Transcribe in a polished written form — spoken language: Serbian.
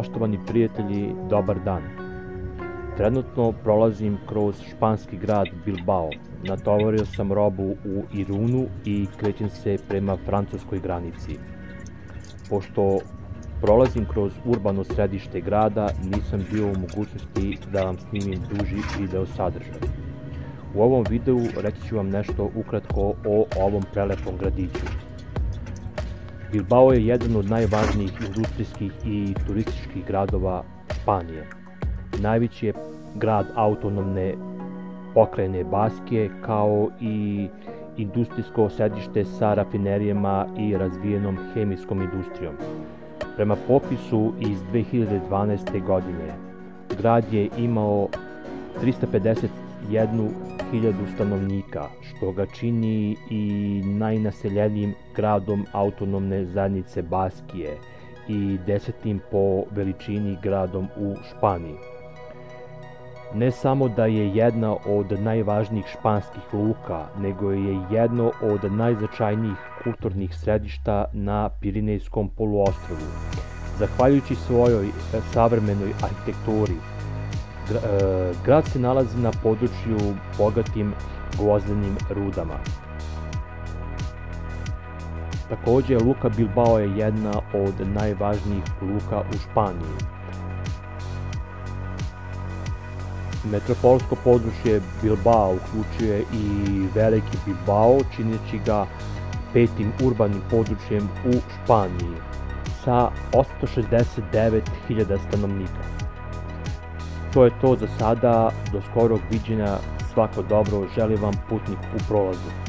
Poštovani prijatelji, dobar dan. Trenutno prolazim kroz španski grad Bilbao. Natovario sam robu u Irunu i krećem se prema francuskoj granici. Pošto prolazim kroz urbano središte grada, nisam bio u mogućnosti da vam snimim duži video sadržaj. U ovom videu reći ću vam nešto ukratko o ovom prelepom gradiću. Bilbao je jedan od najvažnijih industrijskih i turističkih gradova Španije. Najveći je grad autonomne pokrajine Baskije, kao i industrijsko sedište sa rafinerijama i razvijenom hemijskom industrijom. Prema popisu iz 2012. godine, grad je imao 351.000 stanovnika, što ga čini i najnaseljenijim gradom autonomne zajednice Baskije i 10. po veličini gradom u Španiji. Ne samo da je jedna od najvažnijih španskih luka, nego je jedno od najznačajnijih kulturnih središta na Pirinejskom poluostrvu. Zahvaljujući svojoj savremenoj arhitekturi, grad se nalazi na području bogatim gvozdenim rudama. Takođe, luka Bilbao je jedna od najvažnijih luka u Španiji. Metropolsko područje Bilbao uključuje i Veliki Bilbao, čineći ga 5. urbanim područjem u Španiji sa 869.000 stanovnika. To je to za sada, do skorog viđenja, svako dobro, želim vam putnik u prolazu.